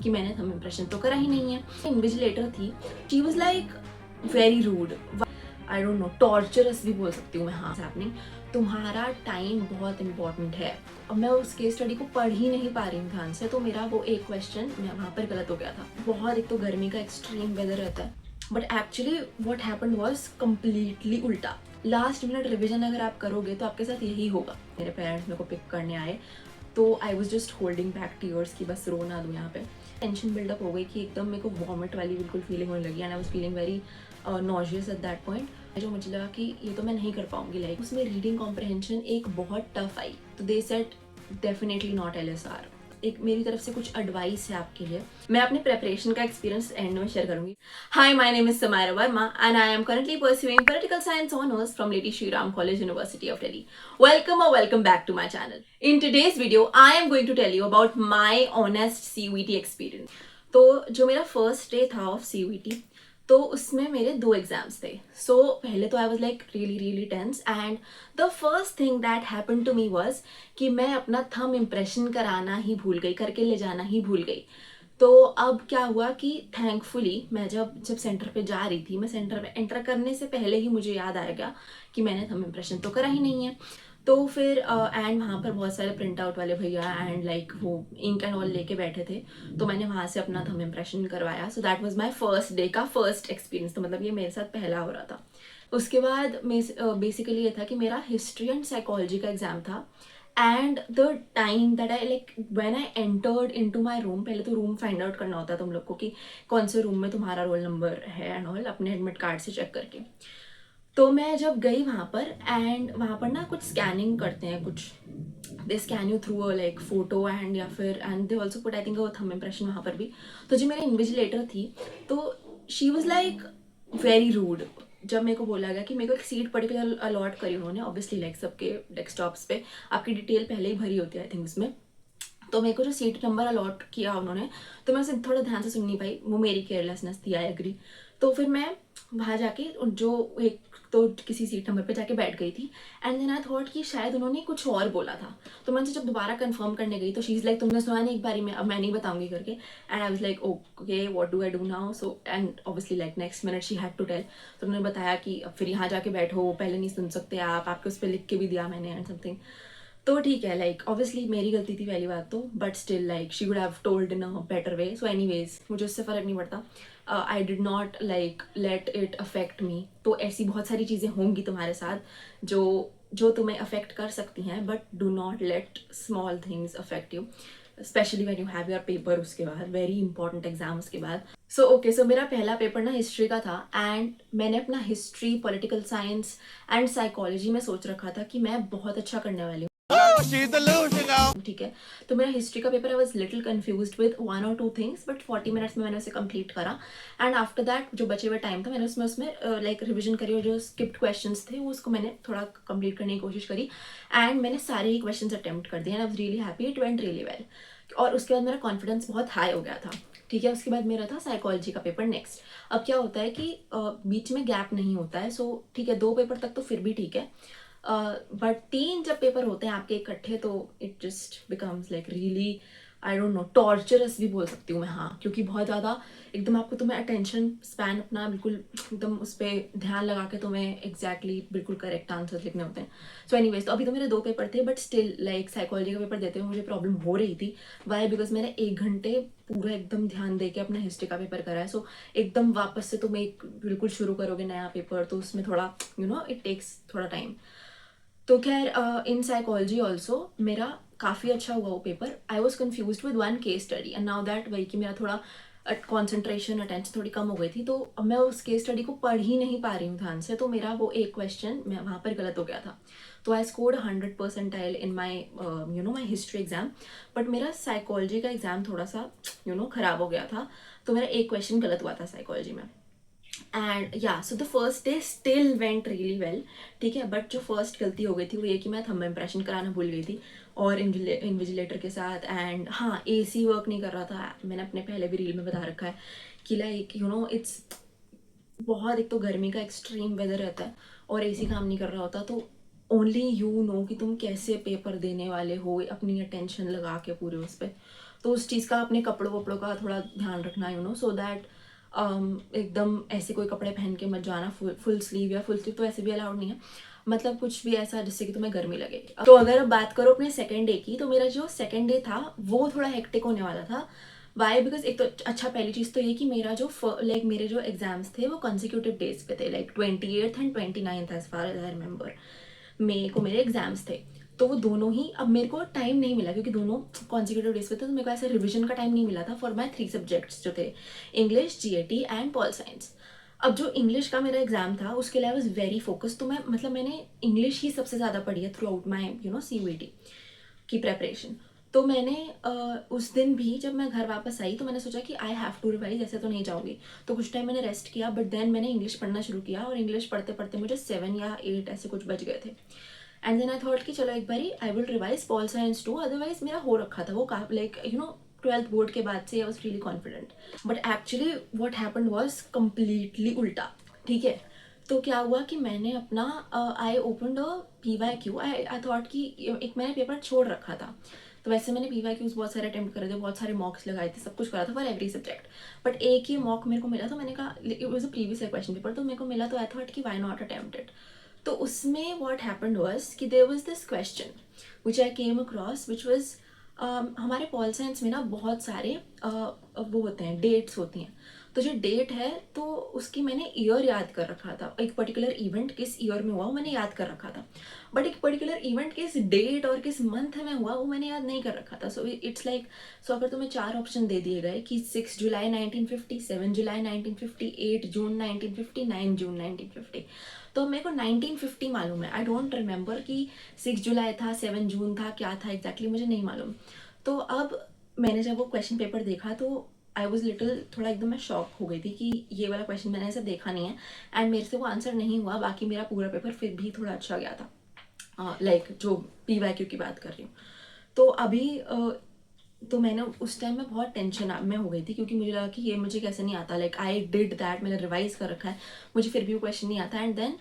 कि मैंने thumb impression तो करा ही नहीं है। इन्विजिलेटर थी, she was like very rude, I don't know, torturous भी बोल सकती हूँ मैं। हाँ हैपनिंग, तुम्हारा टाइम बहुत इंपॉर्टेंट है। अब मैं उस केस स्टडी को पढ़ ही नहीं पा रही हूँ ध्यान से, तो मेरा वो एक क्वेश्चन वहाँ पर गलत हो गया था। बहुत, एक तो गर्मी का एक्सट्रीम वेदर रहता है, but actually what happened was completely उल्टा। लास्ट मिनट रिविजन अगर आप करोगे तो आपके साथ यही होगा। मेरे पेरेंट्स मेरे को पिक करने आए, तो I was just holding back tears की बस रो ना दूँ यहाँ पे। टेंशन बिल्डअप हो गई कि एकदम मेरे को वॉमिट वाली बिल्कुल फीलिंग होने लगी, and I was feeling very nauseous at that point. जो मुझे लगा कि ये तो मैं नहीं कर पाऊंगी, लाइक उसमें रीडिंग कॉम्प्रहेंशन एक बहुत टफ आई, तो they said definitely not LSR। एक मेरी तरफ से कुछ एडवाइस है आपके लिए, मैं अपने प्रेपरेशन का एक्सपीरियंस एंड में शेयर करूंगी। Hi, my name is Samaira Verma and I am currently pursuing political science honors from Lady Shri Ram College, University of Delhi. Welcome or welcome back to my channel. In today's video, I am going to tell you about my honest CUET experience. तो जो मेरा first day था of CUET, तो उसमें मेरे 2 exams थे। So पहले तो I was like really tense, and the first thing that happen to me was कि मैं अपना थंब इम्प्रेशन कराना ही भूल गई, करके ले जाना ही भूल गई। तो अब क्या हुआ कि थैंकफुली मैं जब सेंटर पे जा रही थी, मैं सेंटर पे एंटर करने से पहले ही मुझे याद आएगा कि मैंने थंब इम्प्रेशन तो करा ही नहीं है। तो फिर एंड वहाँ पर बहुत सारे प्रिंट आउट वाले भैया एंड लाइक वो इंक एंड ऑल लेके बैठे थे, तो मैंने वहाँ से अपना थंब इम्प्रेशन करवाया। So that was my first day का फर्स्ट एक्सपीरियंस, तो मतलब ये मेरे साथ पहला हो रहा था। उसके बाद बेसिकली ये था कि मेरा हिस्ट्री एंड साइकोलॉजी का एग्जाम था, and the time that I like when I entered into my room, पहले तो रूम फाइंड आउट करना होता है तुम लोग को कि कौन से रूम में तुम्हारा रोल नंबर है एंड ऑल, अपने एडमिट कार्ड से चेक करके। तो मैं जब गई वहाँ पर, एंड वहाँ पर ना कुछ स्कैनिंग करते हैं, कुछ they scan you through like photo and या फिर and they also put I think thumb impression वहाँ पर भी। तो जो मेरी इन्विजिलेटर थी, तो she was like very rude. जब मेरे को बोला गया कि मेरे को एक सीट पर्टिकुलर अलॉट करी उन्होंने, ऑब्वियसली लाइक सबके डेस्कटॉप्स पे आपकी डिटेल पहले ही भरी होती है आई थिंक उसमें, तो मेरे को जो सीट नंबर अलॉट किया उन्होंने, तो मैं उसे थोड़ा ध्यान से सुन नहीं पाई, वो मेरी केयरलेसनेस थी, आई एग्री। तो फिर मैं वहाँ जाके जो एक तो किसी सीट नंबर पे जाके बैठ गई थी, एंड देन आई थॉट कि शायद उन्होंने कुछ और बोला था। तो मैं उनसे जब दोबारा कंफर्म करने गई, तो शी इज़ लाइक तुमने सुना नहीं एक बारी में, अब मैं नहीं बताऊंगी करके। And I was like okay what do I do now, so and obviously like next minute she had to tell. तो उन्होंने बताया कि अब फिर यहाँ जाके बैठो, पहले नहीं सुन सकते आप, आपके उस पर लिख के भी दिया मैंने एंड समथिंग। तो ठीक है, लाइक ऑब्वियसली मेरी गलती थी पहली बात तो, but still like she would have told in a better way. So anyways मुझे उससे फ़र्क नहीं पड़ता, I did not like let it affect me. तो ऐसी बहुत सारी चीज़ें होंगी तुम्हारे साथ जो जो तुम्हें अफेक्ट कर सकती हैं, but do not let small things affect you, specially when you have your paper उसके बाद, वेरी इंपॉर्टेंट एग्जाम उसके बाद। सो मेरा पहला पेपर ना हिस्ट्री का था, एंड मैंने अपना history, political science and psychology में सोच रखा था कि मैं बहुत अच्छा करने वाली हूँ। ठीक है, तो मेरा हिस्ट्री का paper I was little confused with 1 or 2 things, but 40 minutes में मैंने उसे कंप्लीट करा। एंड आफ्टर दैट जो बचे हुए टाइम था, मैंने उसमें लाइक रिविजन करी, और जो स्किप्ड क्वेश्चंस थे वो उसको मैंने थोड़ा कंप्लीट करने की कोशिश करी, एंड मैंने सारे ही क्वेश्चंस अटेम्प्ट कर दिए, and I was really happy, it went really well. और उसके बाद मेरा कॉन्फिडेंस बहुत हाई हो गया था। ठीक है, उसके बाद मेरा था साइकोलॉजी का पेपर नेक्स्ट। अब क्या होता है कि बीच में गैप नहीं होता है, सो ठीक है 2 पेपर तक तो फिर भी ठीक है, बट 3 जब पेपर होते हैं आपके इकट्ठे, तो it just becomes like really, I don't know, torturous भी बोल सकती हूँ मैं। हाँ, क्योंकि बहुत ज़्यादा एकदम आपको, तुम्हें अटेंशन स्पैन अपना बिल्कुल एकदम उस पर ध्यान लगा के तुम्हें एग्जैक्टली बिल्कुल करेक्ट आंसर लिखने होते हैं। सो एनीवेज, तो अभी तो मेरे 2 पेपर थे, बट स्टिल लाइक साइकोलॉजी का पेपर देते हुए मुझे प्रॉब्लम हो रही थी। वाई? बिकॉज मैंने 1 घंटे पूरा एकदम ध्यान दे के अपना हिस्ट्री का पेपर करा है। सो एकदम वापस से तुम एक बिल्कुल शुरू करोगे नया पेपर, तो उसमें थोड़ा इट टेक्स थोड़ा टाइम। तो खैर इन साइकोलॉजी ऑल्सो मेरा काफ़ी अच्छा हुआ वो paper. I was confuse with 1 case study, and now that वही कि मेरा थोड़ा कॉन्सेंट्रेशन अटेंशन थोड़ी कम हो गई थी, तो अब मैं उस केस स्टडी को पढ़ ही नहीं पा रही हूँ ध्यान से, तो मेरा वो एक क्वेश्चन मैं वहाँ पर गलत हो गया था। तो I scored 100 percentile in my my history exam, but मेरा साइकोलॉजी का एग्जाम थोड़ा सा ख़राब हो गया था, तो मेरा एक क्वेश्चन गलत हुआ था साइकोलॉजी में। एंड या so the first day still went really well. ठीक है, बट जो फर्स्ट गलती हो गई थी वो ये कि मैं थंब इम्प्रेशन कराना भूल गई थी, और इन्विजिलेटर के साथ। एंड हाँ, AC वर्क नहीं कर रहा था, मैंने अपने पहले भी रील में बता रखा है कि लाइक इट्स बहुत, एक तो गर्मी का एक्सट्रीम वेदर रहता है और AC काम नहीं कर रहा होता, तो ओनली यू नो कि तुम कैसे पेपर देने वाले हो अपनी अटेंशन लगा के पूरे उस पर। तो उस चीज़ का अपने कपड़ों वपड़ों का थोड़ा ध्यान रखना, यू नो, सो दैट एकदम ऐसे कोई कपड़े पहन के मत जाना, फुल स्लीव या फुल स्लीव तो ऐसे भी अलाउड नहीं है, मतलब कुछ भी ऐसा जिससे कि तुम्हें गर्मी लगे। तो अगर अब बात करो अपने सेकेंड डे की, तो मेरा जो सेकेंड डे था वो थोड़ा हेक्टिक होने वाला था। वाई? बिकॉज एक तो अच्छा, पहली चीज़ तो ये कि मेरा जो मेरे जो एग्जाम्स थे वो कंसिक्यूटिव डेज पे थे, like 28th and 29th as far as I remember May को मेरे एग्जाम्स थे। तो वो दोनों ही, अब मेरे को टाइम नहीं मिला क्योंकि दोनों कॉन्सिक्यूटिव डेज पे थे, तो मेरे को ऐसे रिविजन का टाइम नहीं मिला था फॉर माई 3 सब्जेक्ट्स जो थे, English, GAT and pol science. अब जो इंग्लिश का मेरा एग्जाम था उसके लिए आई वॉज वेरी फोकस, तो मैंने इंग्लिश ही सबसे ज़्यादा पढ़ी है थ्रू आउट माई CUET की प्रेपरेशन। तो मैंने उस दिन भी जब मैं घर वापस आई तो मैंने सोचा कि आई हैव टू रिवाइज, ऐसे तो नहीं जाऊँगी। तो कुछ टाइम मैंने रेस्ट किया, बट देन मैंने इंग्लिश पढ़ना शुरू किया और इंग्लिश पढ़ते पढ़ते मुझे 7 या 8 ऐसे कुछ बज गए थे। एंड देन आई थॉट कि चलो एक बारी I will revise pol science too, otherwise मेरा हो रखा था वो, लाइक 12th बोर्ड के बाद से I was really confident. But actually what happened was completely उल्टा, ठीक है। तो क्या हुआ कि मैंने अपना I opened a PYQ, I thought कि एक मैंने पेपर छोड़ रखा था। तो वैसे मैंने PYQs बहुत सारे अटेम्प्ट करे थे, बहुत सारे मॉक्स लगाए थे, सब कुछ करा था फॉर एवरी सब्जेक्ट, बट एक ही मॉक मेरे को मिला। तो मैंने कहा, it was a previous year question paper, तो मेरे को मिला, तो आई थॉट कि वाई नॉट अटेम्प्ट इट। तो उसमें व्हाट हैपेंड वाज कि there was this question which I came across which was, हमारे पॉल साइंस में ना बहुत सारे वो होते हैं, डेट्स होती हैं। तो जो डेट है तो उसकी मैंने ईयर याद कर रखा था, एक पर्टिकुलर इवेंट किस ईयर में हुआ वो मैंने याद कर रखा था, बट एक पर्टिकुलर इवेंट किस डेट और किस मंथ में हुआ वो मैंने याद नहीं कर रखा था। सो इट्स लाइक, सो अगर तुम्हें 4 ऑप्शन दे दिए गए कि 6 जुलाई 1950, 7 जुलाई 1950, 8 जून 1950, 9 जून 1950, तो मेरे को 1950 मालूम है, आई डोंट रिमेंबर कि 6 जुलाई था, 7 जून था, क्या था एग्जैक्टली मुझे नहीं मालूम। तो अब मैंने जब वो क्वेश्चन पेपर देखा तो आई वॉज लिटिल, थोड़ा एकदम मैं शॉक हो गई थी कि ये वाला क्वेश्चन मैंने ऐसा देखा नहीं है, एंड मेरे से वो आंसर नहीं हुआ। बाकी मेरा पूरा पेपर फिर भी थोड़ा अच्छा गया था, लाइक जो PYQ की बात कर रही हूँ। तो अभी तो मैंने उस टाइम में बहुत टेंशन में हो गई थी क्योंकि मुझे लगा कि ये मुझे कैसे नहीं आता, लाइक आई डिड दैट, मैंने रिवाइज कर रखा है, मुझे फिर भी वो क्वेश्चन नहीं आता। एंड देन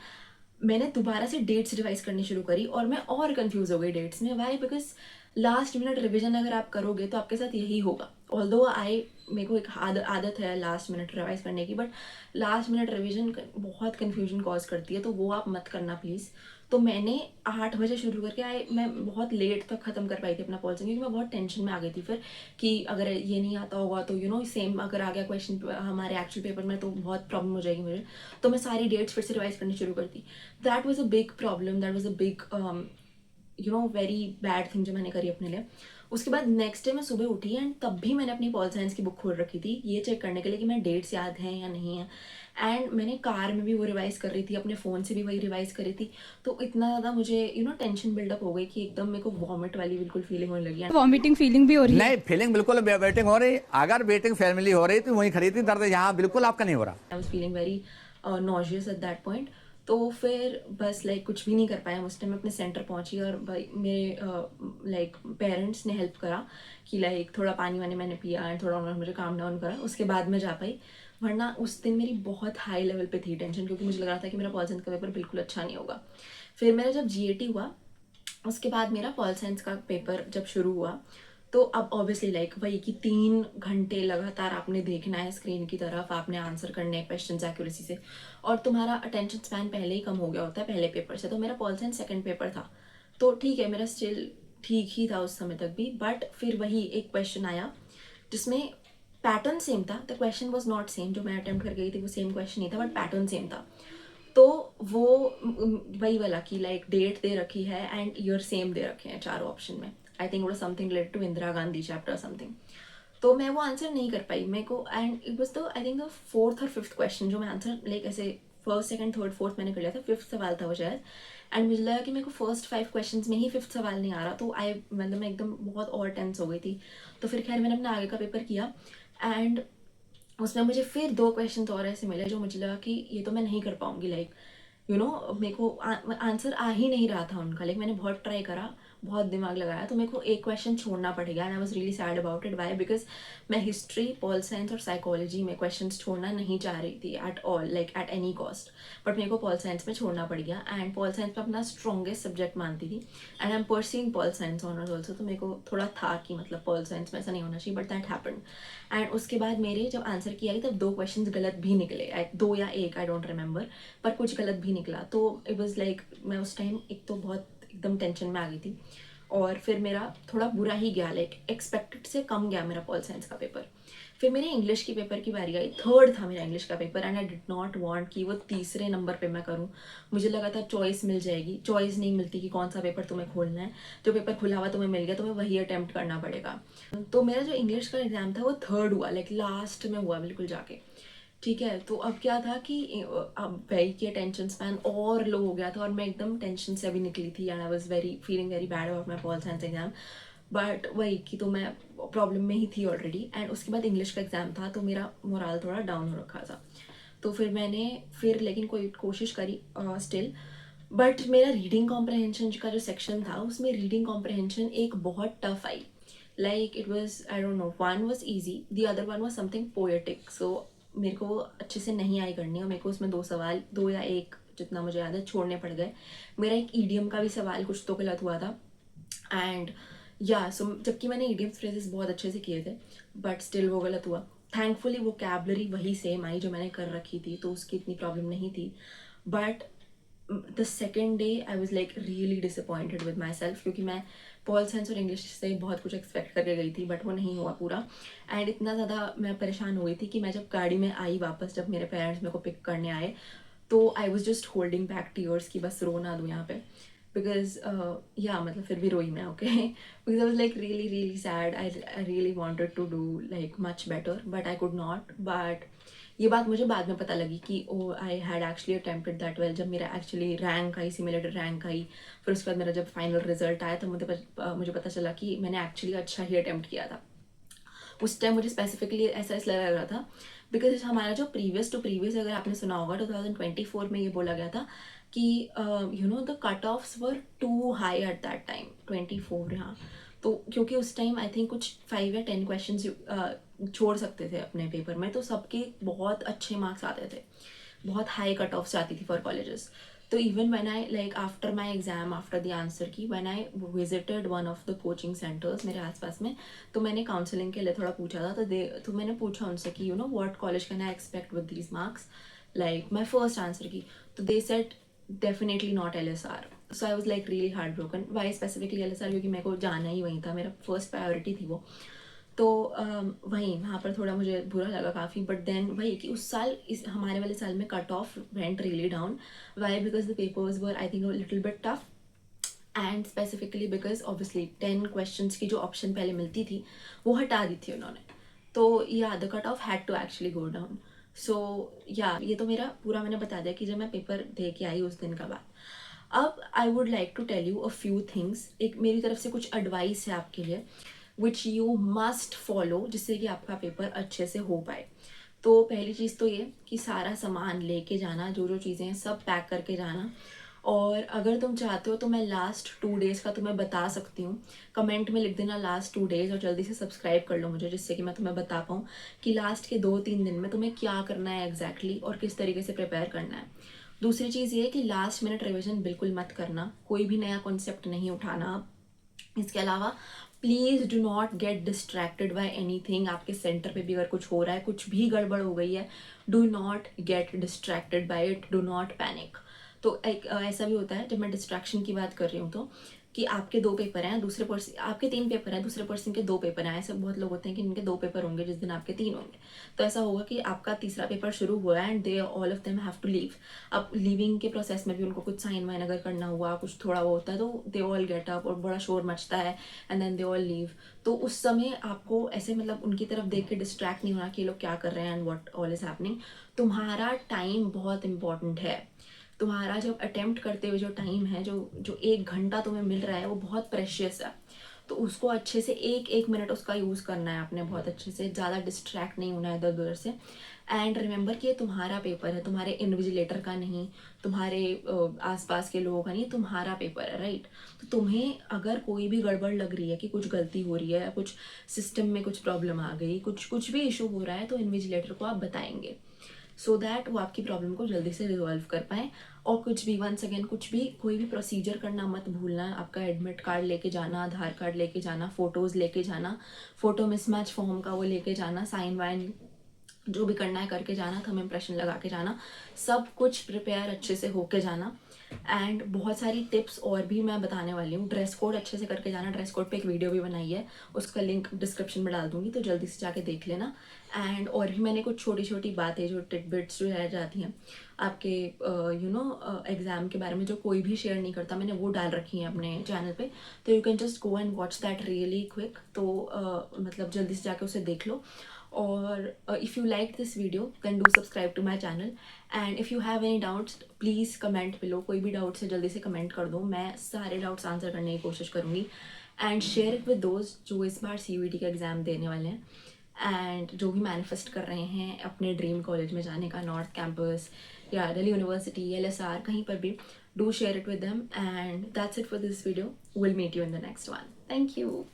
मैंने दोबारा से डेट्स रिवाइज करनी शुरू करी और मैं और कंफ्यूज हो गई डेट्स में। Why? Because last minute revision अगर आप करोगे तो आपके साथ यही होगा। ऑल्दो मेरे को एक आदत है लास्ट मिनट रिवाइज करने की, बट लास्ट मिनट रिवीजन बहुत कन्फ्यूजन कॉज करती है, तो वो आप मत करना प्लीज़। तो मैंने 8 बजे शुरू करके मैं बहुत लेट तक ख़त्म कर पाई थी अपना पॉलिसिंग, क्योंकि मैं बहुत टेंशन में आ गई थी फिर कि अगर ये नहीं आता होगा तो सेम अगर आ गया क्वेश्चन हमारे एक्चुअल पेपर में तो बहुत प्रॉब्लम हो जाएगी मुझे। तो मैं सारी डेट्स फिर से रिवाइज करनी शुरू कर दी। That was a big problem, that was a big very bad thing जो मैंने करी अपने लिए। उसके बाद नेक्स्ट डे मैं सुबह उठी एंड तब भी मैंने अपनी पॉल साइंस की बुक खोल रखी थी ये चेक करने के लिए कि मैं डेट्स याद हैं या नहीं है। एंड मैंने कार में भी वो रिवाइज कर रही थी, अपने फ़ोन से भी वही रिवाइज करी थी। तो इतना ज़्यादा मुझे टेंशन बिल्डअप हो गई कि एकदम मेरे को वॉमिट वाली बिल्कुल फीलिंग होने लगी। वॉमिटिंग फीलिंग भी हो रही है? नहीं, फीलिंग बिल्कुल वेटिंग हो रही। अगर वेटिंग फैमिली हो रही तो वहीं खड़ी थी, दर्द यहाँ बिल्कुल आपका नहीं हो रहा। I was feeling very nauseous at that point. तो फिर बस लाइक कुछ भी नहीं कर पाया उस टाइम। मैं अपने सेंटर पहुंची और भाई मेरे लाइक पेरेंट्स ने हेल्प करा कि लाइक थोड़ा पानी वानी मैंने पिया एंड थोड़ा उन्होंने मुझे काम डाउन करा, उसके बाद मैं जा पाई। वरना उस दिन मेरी बहुत हाई लेवल पे थी टेंशन, क्योंकि मुझे लग रहा था कि मेरा पॉल साइंस का पेपर बिल्कुल अच्छा नहीं होगा। फिर मेरा जब GAT हुआ उसके बाद मेरा पॉल साइंस का पेपर जब शुरू हुआ तो अब ऑब्वियसली लाइक वही कि 3 घंटे लगातार आपने देखना है स्क्रीन की तरफ, आपने आंसर करने हैं क्वेश्चन एक्यूरेसी से, और तुम्हारा अटेंशन स्पैन पहले ही कम हो गया होता है पहले पेपर से। तो मेरा पॉल साइंस सेकंड पेपर था, तो ठीक है मेरा स्टिल ठीक ही था उस समय तक भी, बट फिर वही एक क्वेश्चन आया जिसमें पैटर्न सेम था। The question was not same, जो मैं अटेम्प्ट कर गई थी वो सेम क्वेश्चन नहीं था, बट पैटर्न सेम था। तो वो वही वाला कि लाइक डेट दे रखी है एंड ईयर सेम दे रखे हैं 4 ऑप्शन में। आई थिंक वो something related to Indira Gandhi chapter something. तो मैं वो आंसर नहीं कर पाई मेरे को, and it was the I think the 4th और 5th क्वेश्चन जो मैं आंसर लाइक ऐसे 1st, 2nd, 3rd, 4th मैंने कर लिया था, 5th सवाल था वो शायद। एंड मुझे लगा कि मेरे को फर्स्ट 5 क्वेश्चन में ही 5th सवाल नहीं आ रहा, तो मतलब मैं एकदम बहुत और टेंस हो गई थी। तो फिर खैर मैंने अपना आगे का पेपर किया एंड उसमें मुझे फिर 2 क्वेश्चन और ऐसे मिले जो मुझे लगा कि ये तो मैं नहीं कर पाऊंगी, लाइक मेरे को आंसर आ ही नहीं रहा था उनका। लाइक मैंने बहुत ट्राई करा बहुत दिमाग लगाया, तो मेरे को एक क्वेश्चन छोड़ना पड़ गया and I was really sad about it. Why? Because मैं हिस्ट्री, पॉल साइंस और साइकोलॉजी में क्वेश्चन छोड़ना नहीं चाह रही थी at all, like at any cost, but मेरे को पॉल साइंस में छोड़ना पड़ गया। एंड पॉल साइंस में अपना स्ट्रॉन्गेस्ट सब्जेक्ट मानती थी and I M pursuing pol science honours also, तो मेरे को थोड़ा था कि मतलब पॉल साइंस में ऐसा नहीं होना चाहिए, बट दैट हैपेंड। एंड उसके बाद मेरे जब आंसर की आई तब 2 क्वेश्चन गलत भी निकले, 2 या 1, आई डोंट रिमेंबर, पर कुछ गलत भी निकला। तो इट वॉज लाइक मैं उस टाइम एक तो बहुत एकदम टेंशन में आ गई थी, और फिर मेरा थोड़ा बुरा ही गया, लाइक एक्सपेक्टेड से कम गया मेरा पॉल साइंस का पेपर। फिर मेरे इंग्लिश के पेपर की बारी आई, 3rd था मेरा इंग्लिश का paper and I did not want कि वो तीसरे नंबर पे मैं करूँ। मुझे लगा था चॉइस मिल जाएगी, चॉइस नहीं मिलती कि कौन सा पेपर तुम्हें खोलना है, जो पेपर खुला हुआ तुम्हें मिल गया तुम्हें वही अटेम्प्ट करना पड़ेगा। तो मेरा जो इंग्लिश का एग्जाम था वो 3rd हुआ, लाइक लास्ट में हुआ बिल्कुल जाके। ठीक है, तो अब क्या था कि अब भाई की टेंशन स्पैन और लो हो गया था और मैं एकदम टेंशन से अभी निकली थी and I was very feeling very bad about my pol science exam. But वही कि तो मैं प्रॉब्लम में ही थी ऑलरेडी एंड उसके बाद इंग्लिश का एग्जाम था तो मेरा मोराल थोड़ा डाउन हो रखा था। तो फिर मैंने फिर लेकिन कोई कोशिश करी स्टिल, बट मेरा रीडिंग कॉम्प्रहेंशन का जो सेक्शन था उसमें रीडिंग कॉम्प्रहेंशन एक बहुत टफ आई। Like it was, I don't know, one was easy, the other one was something poetic. So मेरे को अच्छे से नहीं आई करनी और मेरे को उसमें 2 सवाल, 2 या 1 जितना मुझे याद है छोड़ने पड़ गए। मेरा एक ईडियम का भी सवाल कुछ तो गलत हुआ था एंड या सो जबकि मैंने ईडियम्स फ्रेजेस बहुत अच्छे से किए थे बट स्टिल वो गलत हुआ। थैंकफुली वो कैबलरी वही सेम आई जो मैंने कर रखी थी तो उसकी इतनी प्रॉब्लम नहीं थी। But the second day I was like really disappointed with my self, क्योंकि मैं पॉल साइंस और इंग्लिश से बहुत कुछ एक्सपेक्ट करके गई थी बट वो नहीं हुआ पूरा। एंड इतना ज़्यादा मैं परेशान हो गई थी कि मैं जब गाड़ी में आई वापस, जब मेरे पेरेंट्स मेरे को पिक करने आए, तो I was just holding back tears की बस रो ना दूँ यहाँ पे। बिकॉज या मतलब फिर भी रोई मैं, okay, because I was like really really sad. I really wanted to do like much better but I could not. But ये बात मुझे बाद में पता लगी कि oh I had actually attempted that well, जब मेरा एक्चुअली रैंक आई, सिमुलेटेड रैंक आई, फिर उसके बाद मेरा जब फाइनल रिजल्ट आया तो मुझे पता चला कि मैंने एक्चुअली अच्छा ही अटेम्प्ट किया था। उस टाइम मुझे स्पेसिफिकली ऐसा इसलिए लग रहा था बिकॉज हमारा जो प्रीवियस टू प्रीवियस, अगर आपने सुना होगा, 2024 में ये बोला गया था कि you know the cut offs were too high at that time, 24, हाँ। तो क्योंकि उस टाइम आई थिंक कुछ 5 या 10 क्वेश्चन छोड़ सकते थे अपने पेपर में, तो सबके बहुत अच्छे मार्क्स आते थे, बहुत हाई कट ऑफ्स आती थी फॉर कॉलेजेस। तो even when I like after my exam, after the answer key, when I visited one of the coaching centres मेरे आसपास में, तो मैंने काउंसलिंग के लिए थोड़ा पूछा था। तो मैंने पूछा उनसे कि you know what college can I expect with these marks, like my first answer की। तो they said definitely not LSR। So I was like really heart broken. Why specifically LSR? क्योंकि मेरे को जाना ही वहीं था, मेरा फर्स्ट प्रायोरिटी थी वो। तो वहीं वहाँ पर थोड़ा मुझे बुरा लगा काफ़ी। बट देन वही कि उस साल, इस हमारे वाले साल में cut off went really down. Why? Because the papers were I think little bit tough and specifically because obviously 10 questions की जो ऑप्शन पहले मिलती थी वो हटा दी थी उन्होंने। तो yeah the cutoff had to actually go down. So yeah ये तो मेरा पूरा मैंने बता दिया कि जब मैं पेपर दे के आई उस दिन का बाद। अब I would like to tell you a few things, एक मेरी तरफ से कुछ एडवाइस है आपके लिए विच यू मस्ट फॉलो, जिससे कि आपका पेपर अच्छे से हो पाए। तो पहली चीज़ तो ये कि सारा सामान लेके जाना, जो जो चीज़ें हैं सब पैक करके जाना। और अगर तुम चाहते हो तो मैं लास्ट 2 डेज़ का तुम्हें बता सकती हूँ, कमेंट में लिख देना लास्ट 2 डेज़ और जल्दी से सब्सक्राइब कर लो मुझे, जिससे कि मैं तुम्हें बता पाऊँ कि लास्ट के 2-3 दिन में तुम्हें क्या करना है एग्जैक्टली और किस तरीके से प्रिपेयर करना है। दूसरी चीज़ ये है कि लास्ट मिनट रिविजन बिल्कुल मत करना, कोई भी नया कॉन्सेप्ट नहीं उठाना। इसके अलावा please do not get distracted by anything. आपके सेंटर पे भी अगर कुछ हो रहा है, कुछ भी गड़बड़ हो गई है, do not get distracted by it, do not panic. तो एक ऐसा भी होता है, जब मैं डिस्ट्रैक्शन की बात कर रही हूँ तो, कि आपके 2 पेपर हैं, दूसरे पर्सन आपके 3 पेपर हैं, दूसरे पर्सन के 2 पेपर हैं। ऐसे बहुत लोग होते हैं कि इनके 2 पेपर होंगे जिस दिन आपके 3 होंगे। तो ऐसा होगा कि आपका तीसरा पेपर शुरू हुआ है and they all of them have to leave. अब लीविंग के प्रोसेस में भी उनको कुछ साइन वाइन अगर करना हुआ, कुछ थोड़ा वो होता है, तो दे ऑल गेट अप और बड़ा शोर मचता है and then they all leave. तो उस समय आपको ऐसे मतलब उनकी तरफ देख के डिस्ट्रैक्ट नहीं होना कि ये लोग क्या कर रहे हैं and what all is happening. तुम्हारा टाइम बहुत इंपॉर्टेंट है। तुम्हारा जब अटेम्प्ट करते हुए जो टाइम है, जो 1 घंटा तुम्हें मिल रहा है, वो बहुत प्रेशियस है। तो उसको अच्छे से एक एक मिनट उसका यूज़ करना है आपने बहुत अच्छे से, ज़्यादा डिस्ट्रैक्ट नहीं होना है इधर उधर से। एंड रिमेंबर कि ये तुम्हारा पेपर है, तुम्हारे इन्विजिलेटर का नहीं, तुम्हारे आसपास के लोगों का नहीं, तुम्हारा पेपर है, राइट। तो तुम्हें अगर कोई भी गड़बड़ लग रही है कि कुछ गलती हो रही है, कुछ सिस्टम में कुछ प्रॉब्लम आ गई, कुछ भी इशू हो रहा है, तो इन्विजिलेटर को आप बताएंगे सो दैट वो आपकी प्रॉब्लम को जल्दी से रिजॉल्व कर पाएँ। और कुछ भी वंस अगेन कुछ भी कोई भी प्रोसीजर करना मत भूलना। आपका एडमिट कार्ड लेके जाना, आधार कार्ड लेके जाना, फ़ोटोज़ लेके जाना, फ़ोटो मिसमैच फॉर्म का वो लेके जाना, साइन वाइन जो भी करना है करके जाना, थंब इम्प्रेशन लगा के जाना, सब कुछ प्रिपेयर अच्छे से होके जाना। एंड बहुत सारी टिप्स और भी मैं बताने वाली हूँ। ड्रेस कोड अच्छे से करके जाना, ड्रेस कोड पे एक वीडियो भी बनाई है, उसका लिंक डिस्क्रिप्शन में डाल दूंगी, तो जल्दी से जाके देख लेना। एंड और भी मैंने कुछ छोटी छोटी बातें जो टिडबिट्स जो रह जाती हैं आपके एग्ज़ाम के बारे में, जो कोई भी शेयर नहीं करता, मैंने वो डाल रखी हैं अपने चैनल पे, तो you can just go and watch that really quick. तो मतलब जल्दी से जाके उसे देख लो। और if you liked this video then do subscribe to my channel, and if you have any doubts please comment below। कोई भी डाउट्स है जल्दी से कमेंट कर दो, मैं सारे डाउट्स आंसर करने की कोशिश करूँगी। एंड शेयर इट विद दोस्त जो इस बार CUET का एग्ज़ाम देने वाले हैं एंड जो भी मैनिफेस्ट कर रहे हैं अपने ड्रीम कॉलेज में जाने का, नॉर्थ कैंपस या दिल्ली यूनिवर्सिटी, LSR, कहीं पर भी। Do share it with them, and that's it for this video. Will meet you in the next one. Thank you.